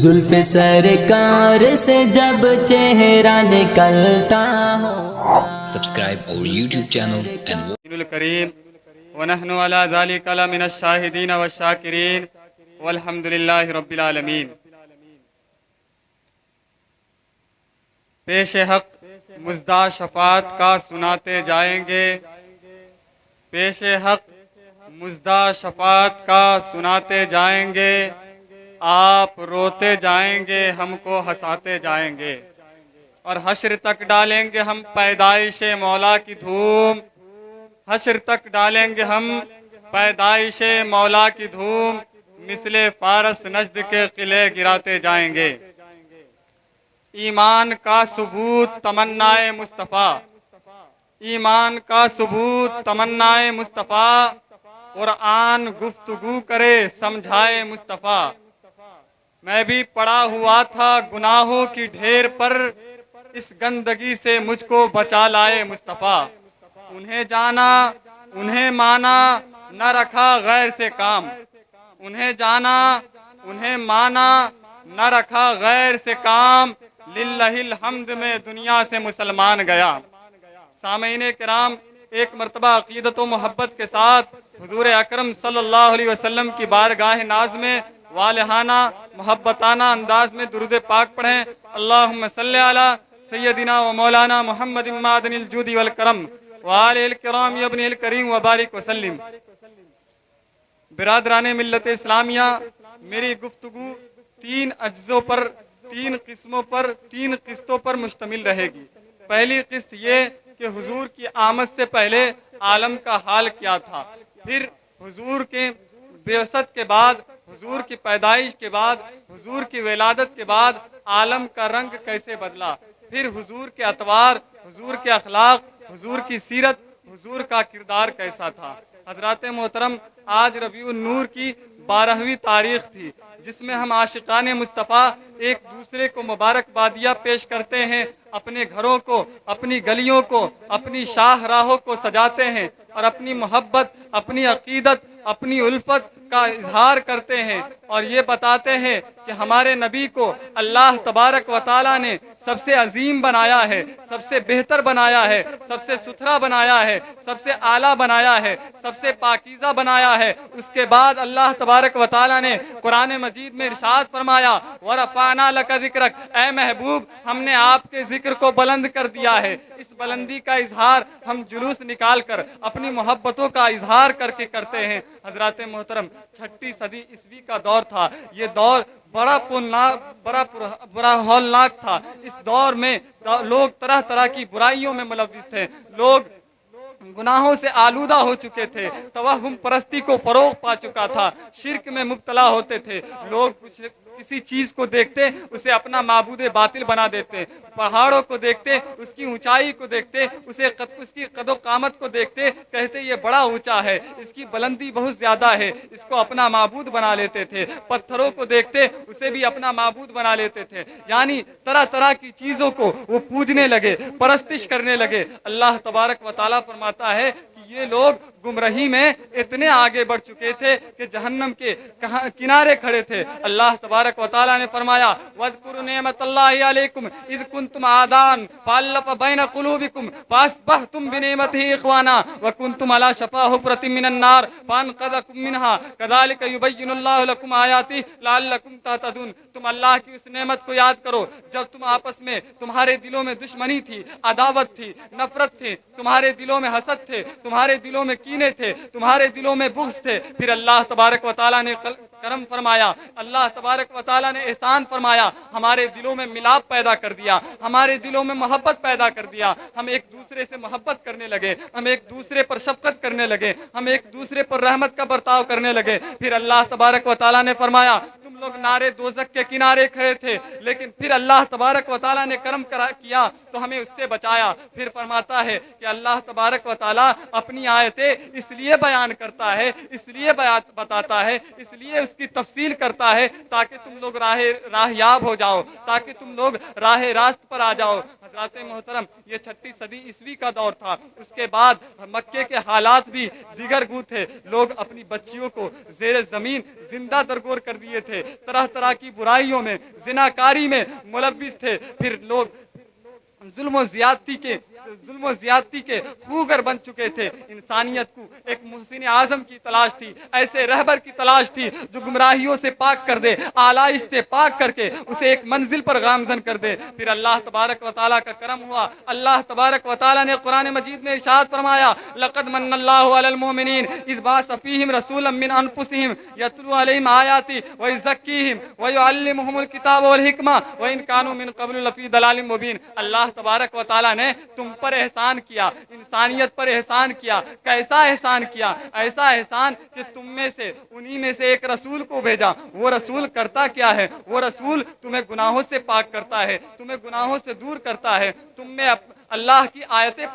زلف سرکار سے جب چہرہ نکلتا ہو. Subscribe our YouTube channel and الكريم ونحن على ذلك لمن الشاهدين والشاكرين والحمد لله رب العالمين. پیش حق مزدہ شفاعت کا سناتے جائیں گے، پیش حق مزدہ شفاعت کا سناتے جائیں گے، آپ روتے جائیں گے ہم کو ہنساتے جائیں گے، اور حشر تک ڈالیں گے ہم پیدائش مولا کی دھوم، حشر تک ڈالیں گے ہم پیدائش مولا کی دھوم، مثل فارس نجد کے قلعے گراتے جائیں گے. ایمان کا ثبوت تمنائے مصطفیٰ، ایمان کا ثبوت تمنائے مصطفیٰ، قرآن گفتگو کرے سمجھائے مصطفیٰ. میں بھی پڑا ہوا تھا گناہوں کی ڈھیر پر، اس گندگی سے مجھ کو بچا لائے مصطفیٰ. انہیں جانا انہیں مانا نہ رکھا غیر سے کام، انہیں جانا انہیں مانا نہ رکھا غیر سے کام، للہ الحمد میں دنیا سے مسلمان گیا. سامعین کرام، ایک مرتبہ عقیدت و محبت کے ساتھ حضور اکرم صلی اللہ علیہ وسلم کی بارگاہ ناز میں والہانہ محبتانہ انداز میں درود پاک پڑھیں. اللہم صلی علی سیدنا و مولانا محمد معدن الجود والکرم وآلہ الکرام ابن الکریم وبارک وسلم. برادران ملت اسلامیہ، میری گفتگو تین اجزوں پر، تین قسموں پر، تین قسطوں پر مشتمل رہے گی. پہلی قسط یہ کہ حضور کی آمد سے پہلے عالم کا حال کیا تھا، پھر حضور کے بعثت کے بعد، حضور کی پیدائش کے بعد، حضور کی ولادت کے بعد عالم کا رنگ کیسے بدلا، پھر حضور کے اطوار، حضور کے اخلاق، حضور کی سیرت، حضور کا کردار کیسا تھا. حضرات محترم، آج ربیع النور کی 12ویں تاریخ تھی، جس میں ہم عاشقان مصطفیٰ ایک دوسرے کو مبارکبادیاں پیش کرتے ہیں، اپنے گھروں کو، اپنی گلیوں کو، اپنی شاہراہوں کو سجاتے ہیں، اور اپنی محبت، اپنی عقیدت، اپنی الفت کا اظہار کرتے ہیں، اور یہ بتاتے ہیں کہ ہمارے نبی کو اللہ تبارک و تعالیٰ نے سب سے عظیم بنایا ہے، سب سے بہتر بنایا ہے، سب سے ستھرا بنایا ہے، سب سے اعلیٰ بنایا ہے، سب سے پاکیزہ بنایا ہے. اس کے بعد اللہ تبارک و تعالیٰ نے قرآن مجید میں ارشاد فرمایا، وَرَفَعْنَا لَكَ ذِكْرَكَ، اے محبوب ہم نے آپ کے ذکر کو بلند کر دیا ہے. اس بلندی کا اظہار ہم جلوس نکال کر اپنی محبتوں کا اظہار کر کے کرتے ہیں. حضرات محترم، 6 صدی عیسوی کا دور تھا. یہ دور بڑا ہولناک تھا. اس دور میں لوگ طرح طرح کی برائیوں میں ملوث تھے، لوگ گناہوں سے آلودہ ہو چکے تھے، توہم پرستی کو فروغ پا چکا تھا، شرک میں مبتلا ہوتے تھے. لوگ کسی چیز کو دیکھتے اسے اپنا معبود باطل بنا دیتے، پہاڑوں کو دیکھتے، اس کی اونچائی کو دیکھتے، اس کی قد و قامت کو دیکھتے، کہتے یہ بڑا اونچا ہے، اس کی بلندی بہت زیادہ ہے، اس کو اپنا معبود بنا لیتے تھے. پتھروں کو دیکھتے اسے بھی اپنا معبود بنا لیتے تھے. یعنی طرح طرح کی چیزوں کو وہ پوجنے لگے، پرستش کرنے لگے. اللہ تبارک و تعالیٰ فرماتا ہے کہ یہ لوگ گمراہی میں اتنے آگے بڑھ چکے تھے کہ جہنم کے کنارے کھڑے تھے. اللہ تبارک و تعالیٰ نے فرمایا، وَاذْكُرُوا نِعْمَةَ اللَّهِ عَلَيْكُمْ إِذْ كُنْتُمْ أَعْدَاءً فَأَلَّفَ بَيْنَ قُلُوبِكُمْ فَأَصْبَحْتُمْ بِنِعْمَتِهِ إِخْوَانًا وَكُنْتُمْ عَلَى شَفَا حُفْرَةٍ مِّنَ النَّارِ فَأَنْقَذَكُم مِّنْهَا كَذَلِكَ يُبَيِّنُ اللَّهُ لَكُمْ آيَاتِهِ لَعَلَّكُمْ تَهْتَدُونَ. تم اللہ کی اس نعمت کو یاد کرو جب تم آپس میں، تمہارے دلوں میں دشمنی تھی، عداوت تھی، نفرت تھی، تمہارے دلوں میں حسد تھے، تمہارے دلوں میں کینے تھے، تمہارے دلوں میں بغض تھے. پھر اللہ تبارک و تعالیٰ نے کرم فرمایا، اللہ تبارک و تعالیٰ نے احسان فرمایا، ہمارے دلوں میں ملاپ پیدا کر دیا، ہمارے دلوں میں محبت پیدا کر دیا. ہم ایک دوسرے سے محبت کرنے لگے، ہم ایک دوسرے پر شفقت کرنے لگے، ہم ایک دوسرے پر رحمت کا برتاؤ کرنے لگے. پھر اللہ تبارک و تعالیٰ نے فرمایا، تم لوگ نارے دوزخ کے کنارے کھڑے تھے، لیکن پھر اللہ تبارک و تعالیٰ نے کرم کیا تو ہمیں اس سے بچایا. پھر فرماتا ہے کہ اللہ تبارک و تعالیٰ اپنی آیتیں اس لیے بیان کرتا ہے، اس لیے بتاتا ہے، اس لیے اس کی تفصیل کرتا ہے تاکہ تم لوگ راہ یاب ہو جاؤ، تاکہ تم لوگ راہ راست پر آ جاؤ. हजरात मोहतरम ये 6ठी सदी ईस्वी का दौर था। उसके बाद मक्के के हालात भी दिगर गु थे। लोग अपनी बच्चियों को जेर जमीन जिंदा दरगोर कर दिए थे, तरह तरह की बुराइयों में, जिनाकारी में मुलव्विस थे। फिर लोग जुल्म व ज़्यादती के खूगर बन चुके थे। इंसानियत को एक मुहसिन आजम की तलाश थी, ऐसे रहबर की तलाश थी जो गुमराहियों से पाक कर दे, आलाइश से पाक करके उसे एक मंजिल पर गामजन कर दे। फिर अल्लाह तबारक व तआला का करम हुआ। अल्लाह तबारक व तआला ने कुरान मजीद में इरशाद फरमाया, लक़द मन्नल्लाहु अलल मुमिनीन इज़ बअस फ़ीहिम रसूलन मिन अनफुसिहिम यतलू अलैहिम आयाति व युज़क्कीहिम व युअल्लिमुहुमुल किताब वल हिकमा व इन कानू मिन क़ब्लु लफ़ी दलालिम मुबीन। अल्लाह तबारक व तआला ने तुम पर एहसान किया, इंसानियत पर एहसान किया। कैसा एहसान किया? ऐसा एहसान कि तुम में से उन्हीं में से एक रसूल को भेजा। वो रसूल करता क्या है? वो रसूल तुम्हें गुनाहों से पाक करता है, तुम्हें गुनाहों से दूर करता है, तुम में अल्लाह की आयतें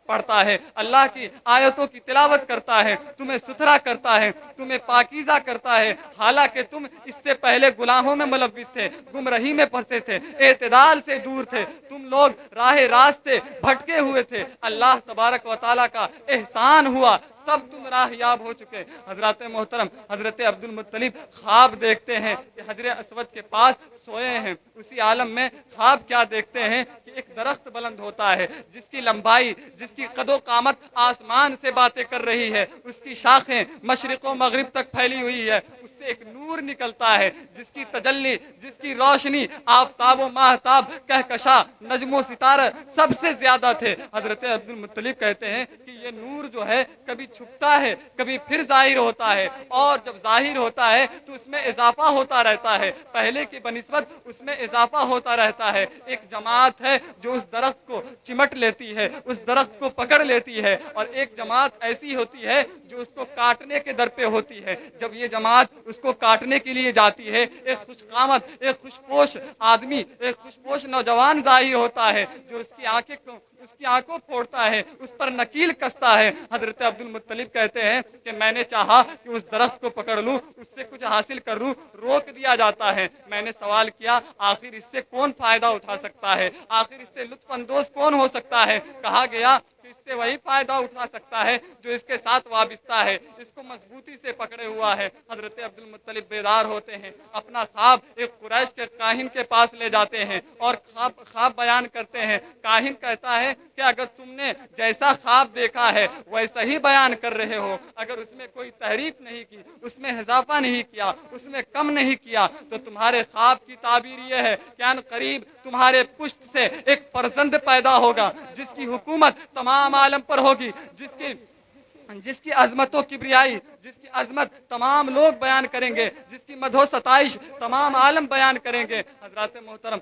पढ़ता है, अल्लाह की आयतों की तिलावत करता है, तुम्हें सुथरा करता है, तुम्हें पाकीज़ा करता है। हालांकि तुम इससे पहले गुनाहों में मुलव्विस थे, गुमराही में फंसे थे, एतदाल से दूर थे, तुम लोग राह रास्ते भटके हुए थे। अल्लाह तबारक व तआला का एहसान हुआ, तब तुम राहयाब हो चुके। हजरत मोहतरम हजरत अब्दुल मुत्तलिब ख्वाब देखते हैं कि हजर असवद के पास सोए हैं। उसी आलम में ख्वाब क्या देखते हैं कि एक दरख्त बुलंद होता है जिसकी लंबाई, जिसकी कदो कामत आसमान से बातें कर रही है, उसकी शाखें मशरिक़ व मगरिब तक फैली हुई है, उससे एक नूर निकलता है जिसकी तजल्ली, जिसकी रोशनी आफताब व माहताब, कहकशा, नजमो सितारा सबसे ज्यादा थे। हजरत अब्दुल मुत्तलिब कहते हैं कि ये नूर जो है कभी छुपता है, कभी फिर जाहिर होता है, और जब जाहिर होता है तो उसमें इजाफा होता रहता है, पहले की बनिस्बत उसमें इजाफा होता रहता है। एक जमात है जो उस दरख्त को चिमट लेती है, उस दरख्त को पकड़ लेती है, और एक जमात ऐसी होती है जो उसको काटने के दर पे होती है। जब ये जमात उसको काटने के लिए जाती है, एक खुशकामत, एक खुशपोश आदमी, एक खुशपोश नौजवान जाहिर होता है जो उसकी आंखों फोड़ता है, उस पर नकील कसता है। हजरत अब्दुल मुत्तलिब कहते हैं कि मैंने चाहा कि उस दरख्त को पकड़ लूं, उससे कुछ हासिल कर लूं, रोक दिया जाता है। मैंने सवाल किया, आखिर इससे कौन फायदा उठा सकता है, आखिर इससे लुत्फ अंदोज कौन हो सकता है? कहा गया कि इससे वही फायदा उठा सकता है जो इसके साथ वाबिस्ता है, इसको मजबूती से पकड़े हुआ है। हजरत अब्दुल मुत्तलिब बेदार होते हैं, अपना ख्वाब एक कुरैश के काहिन के पास ले जाते हैं और ख्वाब बयान करते हैं। काहिन कहता है कि अगर तुमने जैसा ख्वाब देखा है वैसा ही बयान कर रहे हो, अगर उसमें कोई तहरीफ नहीं की, उसमें इजाफा नहीं किया, उसमें कम नहीं किया, तो तुम्हारे ख्वाब की ताबीर ये है कि अन करीब तुम्हारे पुश्त से एक फर्जंद पैदा होगा जिसकी हुकूमत तमाम आलम पर होगी, जिसकी अजमतों की किब्रियाई, जिसकी अजमत तमाम लोग बयान करेंगे, जिसकी मदहो सताइश तमाम आलम बयान करेंगे। हजरत मोहतरम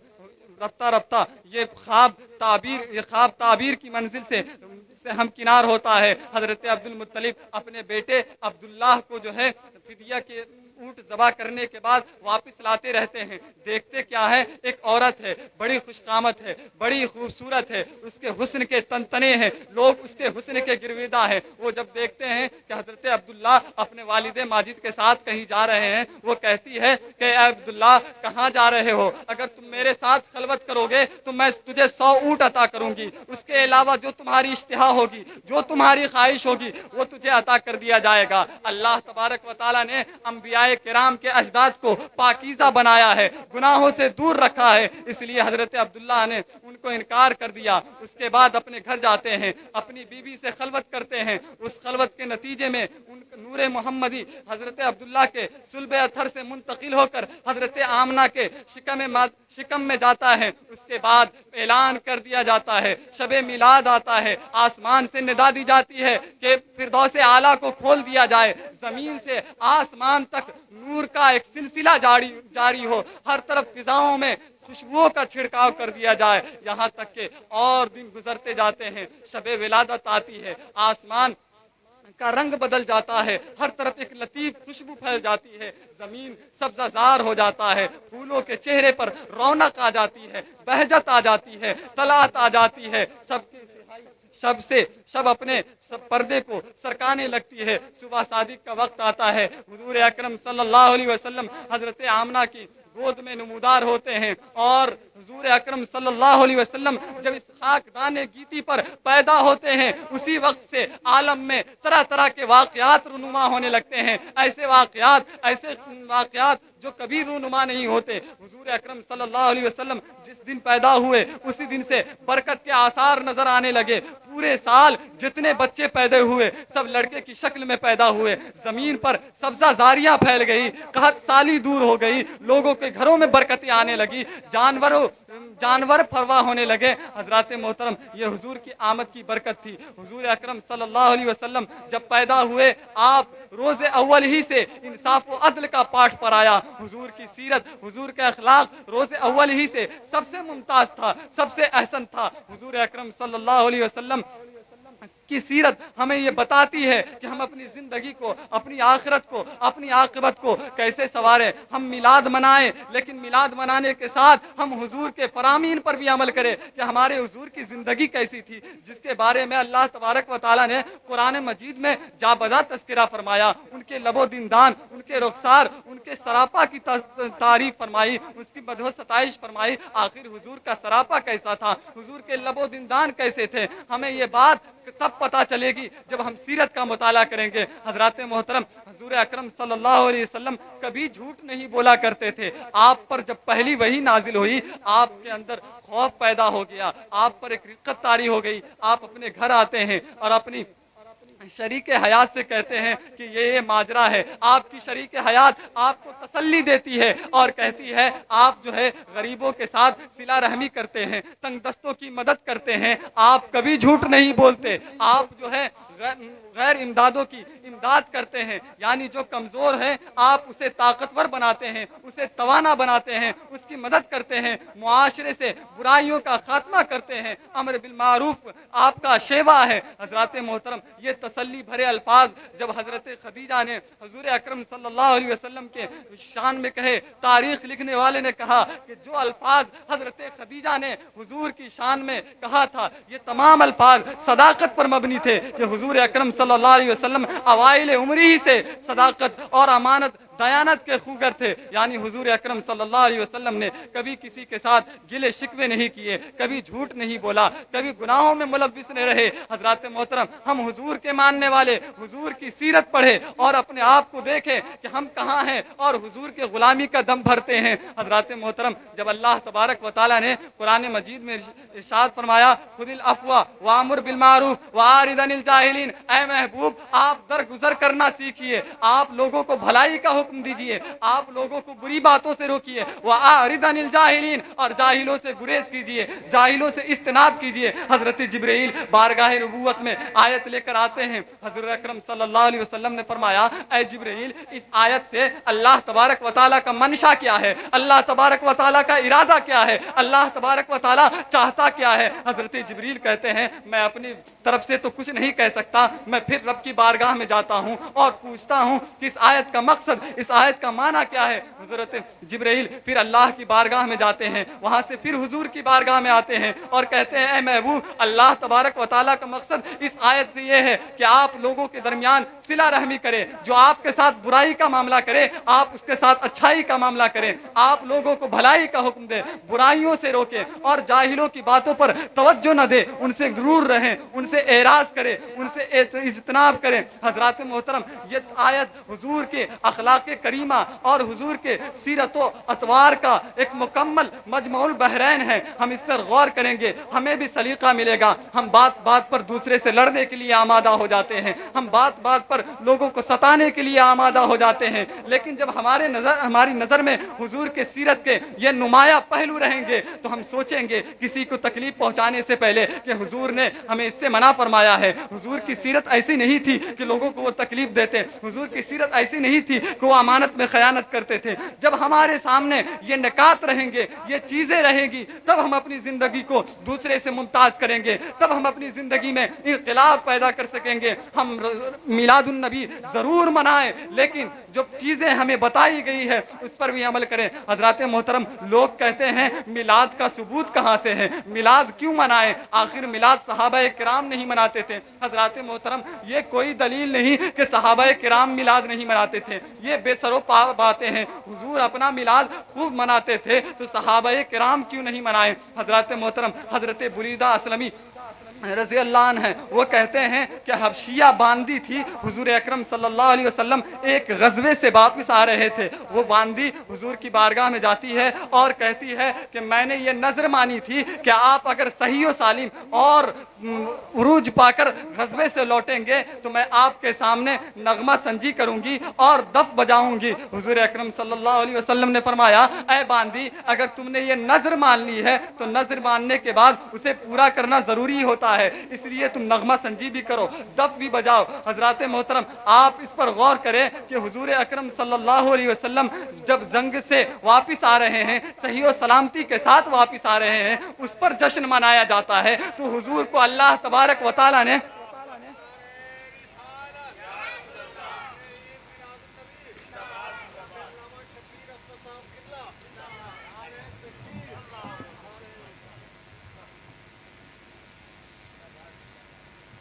रफ्ता रफ्ता ये ख्वाब ताबीर की मंजिल से हमकिनार होता है। हजरत अब्दुल मुत्तलिब अपने बेटे अब्दुल्लाह को जो है फिदिया के ऊँट ज़बा करने के बाद वापस लाते रहते हैं। देखते क्या है, एक औरत है, बड़ी खुशकामत है, बड़ी खूबसूरत है, उसके हुस्न के तनतने हैं, लोग उसके हुस्न के गिरविदा हैं। वो जब देखते हैं कि हजरत अब्दुल्ला अपने वालिद माजिद के साथ कहीं जा रहे हैं, वो कहती है कि अब्दुल्ला कहाँ जा रहे हो? अगर तुम मेरे साथ खलवत करोगे तो मैं तुझे 100 ऊँट अता करूंगी, उसके अलावा जो तुम्हारी इश्तिहा होगी, जो तुम्हारी ख्वाहिश होगी, वो तुझे अता कर दिया जाएगा। अल्लाह तबारक व तआला ने अंबिया किराम के अजदाद को पाकीज़ा बनाया है, गुनाहों से दूर रखा है, इसलिए हजरत अब्दुल्ला ने उनको इनकार कर दिया। उसके बाद अपने घर जाते हैं, अपनी बीवी से खलवत करते हैं। उस खलवत के नतीजे में नूरे मोहम्मदी हजरत अब्दुल्ला के सुल्बे अथर से मुंतकिल होकर हजरत आमना के शिकम में जाता है। उसके बाद ऐलान कर दिया जाता है, शबे मिलाद आता है, आसमान से निदा दी जाती है कि फिरदौस आला को खोल दिया जाए, जमीन से आसमान तक नूर का एक सिलसिला जारी हो, हर तरफ फिजाओं में खुशबुओं का छिड़काव कर दिया जाए। यहाँ तक के और दिन गुजरते जाते हैं, शबे विलादत आती है, आसमान का रंग बदल जाता है, हर तरफ एक लतीफ खुशबू फैल जाती है, जमीन सब्जाजार हो जाता है, फूलों के चेहरे पर रौनक आ जाती है, बहजत आ जाती है, तलात आ जाती है, सब अपने सब पर्दे को सरकाने लगती है। सुबह सादिक का वक्त आता है, हुजूर अकरम सल्लल्लाहु अलैहि वसल्लम हजरत आमना की गोद में नमूदार होते हैं और हुजूर अकरम सल्लल्लाहु अलैहि वसल्लम जब इस खाकदाने गीती पर पैदा होते हैं उसी वक्त से आलम में तरह तरह के वाक़यात रूनुमा होने लगते हैं। ऐसे वाक़यात जो कभी रूनुमा नहीं होते। हुजूर अकरम सल्लल्लाहु अलैहि वसल्लम जिस दिन पैदा हुए उसी दिन से बरकत के आसार नजर आने लगे। पूरे साल जितने बच्चे पैदा हुए सब लड़के की शक्ल में पैदा हुए। जमीन पर सब्जा जारियां फैल गई, कहत साली दूर हो गई, लोगों के घरों में बरकतें आने लगी, जानवर फरवा होने लगे। हजरत मोहतरम ये हुजूर की आमद की बरकत थी। हुजूर अकरम सल्लल्लाहु अलैहि वसल्लम जब पैदा हुए आप रोज़े अव्वल ही से इंसाफ व अदल का पाठ पढ़ाया। हुजूर की सीरत, हुजूर के अखलाक रोज़े अव्वल ही से सबसे मुमताज था, सबसे अहसन था। हुजूर अकरम सल्लल्लाहु अलैहि वसल्लम की सीरत हमें ये बताती है कि हम अपनी ज़िंदगी को, अपनी आखिरत को, अपनी आक़िबत को कैसे संवारें। हम मिलाद मनाएं, लेकिन मिलाद मनाने के साथ हम हुजूर के फरामीन पर भी अमल करें कि हमारे हुजूर की ज़िंदगी कैसी थी, जिसके बारे में अल्लाह तबारक व तआला ने कुरान मजीद में जाबजा तज़किरा फरमाया। उनके लबो दिनदान, उनके रुखसार, उनके सरापा की तारीफ फरमाई, उसकी मदह सताइश फरमाई। आखिर हुजूर का सरापा कैसा था, हुजूर के लबो दिनदान कैसे थे, हमें ये बात तब पता चलेगी जब हम सीरत का मुताला करेंगे। हजरत मोहतरम हुजूर अकरम सल्लल्लाहु अलैहि वसल्लम कभी झूठ नहीं बोला करते थे। आप पर जब पहली वही नाजिल हुई आपके अंदर खौफ पैदा हो गया, आप पर एक रिक्कत तारी हो गई। आप अपने घर आते हैं और अपनी शरीक हयात से कहते हैं कि ये माजरा है। आपकी शरीक हयात आपको तसल्ली देती है और कहती है आप जो है गरीबों के साथ सिला रहमी करते हैं, तंग दस्तों की मदद करते हैं, आप कभी झूठ नहीं बोलते, आप जो है गैर इमदादों की इमदाद करते हैं, यानी जो कमज़ोर है आप उसे ताकतवर बनाते हैं, उसे तवाना बनाते हैं, उसकी मदद करते हैं, मुआशरे से बुराइयों का खात्मा करते हैं, अमर बिल मारूफ आपका शेवा है। हजरत मोहतरम ये तसल्ली भरे अल्फाज जब हजरत खदीजा ने हुजूर अकरम सल्लल्लाहु अलैहि वसल्लम के शान में कहे, तारीख लिखने वाले ने कहा कि जो अल्फाज हजरत खदीजा ने हुजूर की शान में कहा था ये तमाम अल्फाज सदाकत पर मबनी थे कि हुजूर अकरम सल्लल्लाहु अलैहि वसल्लम अवाइल उम्र ही से सदाकत और अमानत दयानत के खूगर थे। यानी हुजूर अकरम सल्लल्लाहु अलैहि वसल्लम ने कभी किसी के साथ गिले शिकवे नहीं किए, कभी झूठ नहीं बोला, कभी गुनाहों में मुलव्विस नहीं रहे। हजरत मोहतरम हम हुजूर के मानने वाले हुजूर की सीरत पढ़े और अपने आप को देखें कि हम कहाँ हैं और हुजूर के गुलामी का दम भरते हैं। हजरत मोहतरम जब अल्लाह तबारक व तआला ने कुरान मजीद में इरशाद फरमाया खुदिल अफ़वा वामुर बिल मारूफ वारिद अनिल जाहिलीन, ऐ महबूब आप दरगुजर करना सीखिए, आप लोगों को भलाई का हुक्म दीजिए, आप लोगों को बुरी बातों से रोकिए, वारिद अनिल जाहिलीन और जाहिलों से गुरेज कीजिए, जाहिलों से इज्तिनाब कीजिए। हजरत जिब्रील बारगाह नबूवत में आयत लेकर आते हैं। हजरत अकरम सल्लल्लाहु अलैहि वसल्लम ने फरमाया ऐ जिब्रील इस आयत से अल्लाह तबारक व तआला का मंशा क्या है, अल्लाह तबारक व तआला का इरादा क्या है, अल्लाह तबारक व तआला चाहता क्या है। हजरत जिब्रील कहते हैं मैं अपनी तरफ से तो कुछ नहीं कह सकता, मैं फिर रब की बारगाह में जाता हूँ और पूछता हूँ कि इस आयत का मकसद, इस आयत का माना क्या है। हजरत जिब्रील फिर अल्लाह की बारगाह में जाते हैं, वहां से फिर हुजूर की बारगाह में आते हैं और कहते हैं ऐ महबूब अल्लाह तबारक व तआला का मकसद इस आयत से ये है कि आप लोगों के दरमियान सिला रहमी करें, जो आपके साथ बुराई का मामला करे आप उसके साथ अच्छाई का मामला करें, आप लोगों को भलाई का हुक्म दें, बुराइयों से रोकें और जाहिलों की बातों पर तवज्जो न दे, उनसे दूर रहें, उनसे एराज करें, उनसे इज्तिनाब करें। हजरत मोहतरम ये आयत हुजूर के अखलाक करीमा और हुजूर के सीरत अतवार का एक मुकम्मल मजमउल बहरैन है। हम इस पर गौर करेंगे हमें भी सलीका मिलेगा। हम बात बात पर दूसरे से लड़ने के लिए आमादा हो जाते हैं, हम बात बात पर लोगों को सताने के लिए आमादा हो जाते हैं, लेकिन जब हमारी नज़र में हुजूर के सीरत के ये नुमाया पहलू रहेंगे तो हम सोचेंगे किसी को तकलीफ पहुंचाने से पहले कि हुजूर ने हमें इससे मना फरमाया है। हुजूर की सीरत ऐसी नहीं थी कि लोगों को वो तकलीफ देते, हुजूर की सीरत ऐसी नहीं थी कि वो امانت میں خیانت کرتے تھے. جب ہمارے سامنے یہ نکات رہیں گے, یہ چیزیں رہیں گی, تب ہم اپنی زندگی کو دوسرے سے ممتاز کریں گے, تب ہم اپنی زندگی میں انقلاب پیدا کر سکیں گے. ہم میلاد النبی ضرور منائیں, لیکن جو چیزیں ہمیں بتائی گئی ہے اس پر بھی عمل کریں. حضرات محترم, لوگ کہتے ہیں میلاد کا ثبوت کہاں سے ہے, میلاد کیوں منائیں؟ آخر میلاد صحابہ کرام نہیں مناتے تھے. حضرات محترم, یہ کوئی دلیل نہیں کہ صحابہ کرام میلاد نہیں مناتے تھے, یہ بے سر و پا باتیں ہیں. حضور اپنا میلاد خوب مناتے تھے تو صحابہ کرام کیوں نہیں منائے؟ حضرات محترم, حضرت بریدہ اسلمی رضی اللہ عنہ ہیں, وہ کہتے ہیں کہ حبشیہ باندی تھی, حضور اکرم صلی اللہ علیہ وسلم ایک غزوے سے واپس آ رہے تھے. وہ باندی حضور کی بارگاہ میں جاتی ہے اور کہتی ہے کہ میں نے یہ نظر مانی تھی کہ آپ اگر صحیح و سالم اور عروج پا کر غزوے سے لوٹیں گے تو میں آپ کے سامنے نغمہ سنجی کروں گی اور دف بجاؤں گی. حضور اکرم صلی اللہ علیہ وسلم نے فرمایا, اے باندی, اگر تم نے یہ نظر مان لی ہے تو نظر ماننے کے بعد اسے پورا کرنا ضروری ہوتا ہے, اس لیے تم نغمہ سنجی بھی کرو, دف بھی بجاؤ. حضرات محترم, آپ اس پر غور کریں کہ حضور اکرم صلی اللہ علیہ وسلم جب جنگ سے واپس آ رہے ہیں, صحیح و سلامتی کے ساتھ واپس آ رہے ہیں, اس پر جشن منایا جاتا ہے. تو حضور کو اللہ تبارک و تعالی نے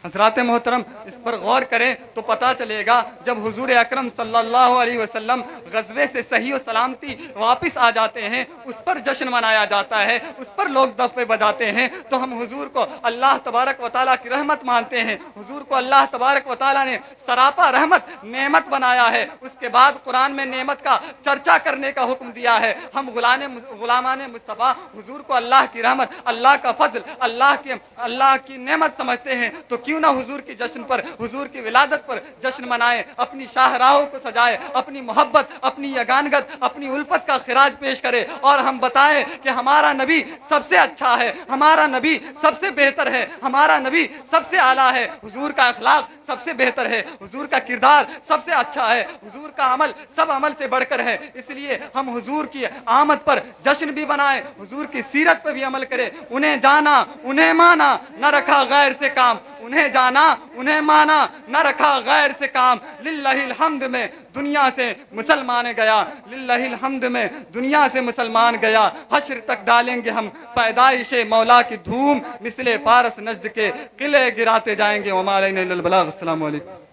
حضرات محترم اس پر غور کریں تو پتا چلے گا, جب حضور اکرم صلی اللہ علیہ وسلم غزوے سے صحیح و سلامتی واپس آ جاتے ہیں, اس پر جشن منایا جاتا ہے, اس پر لوگ دفے بجاتے ہیں, تو ہم حضور کو اللہ تبارک و تعالیٰ کی رحمت مانتے ہیں. حضور کو اللہ تبارک و تعالیٰ نے سراپا رحمت نعمت بنایا ہے. اس کے بعد قرآن میں نعمت کا چرچا کرنے کا حکم دیا ہے. ہم غلامان مصطفیٰ حضور کو اللہ کی رحمت, اللہ کا فضل, اللہ کی نعمت سمجھتے ہیں, تو کیوں نہ حضور کی جشن پر, حضور کی ولادت پر جشن منائے, اپنی شاہراہوں کو سجائے, اپنی محبت, اپنی یگانگت, اپنی الفت کا خراج پیش کرے, اور ہم بتائیں کہ ہمارا نبی سب سے اچھا ہے, ہمارا نبی سب سے بہتر ہے, ہمارا نبی سب سے اعلیٰ ہے, حضور کا اخلاق سب سے بہتر ہے, حضور کا کردار سب سے اچھا ہے, حضور کا عمل سب عمل سے بڑھ کر ہے. اس لیے ہم حضور کی آمد پر جشن بھی منائیں, حضور کی سیرت پر بھی عمل کریں. انہیں جانا, انہیں مانا, نہ رکھا غیر سے کام, انہیں جانا, انہیں مانا, نہ رکھا غیر سے کام. للہ الحمد میں دنیا سے مسلمان گیا, للہ الحمد میں دنیا سے مسلمان گیا. حشر تک ڈالیں گے ہم پیدائش مولا کی دھوم, مثل فارس نجد کے قلعے گراتے جائیں گے. وما علینا الا البلاغ. السلام علیکم.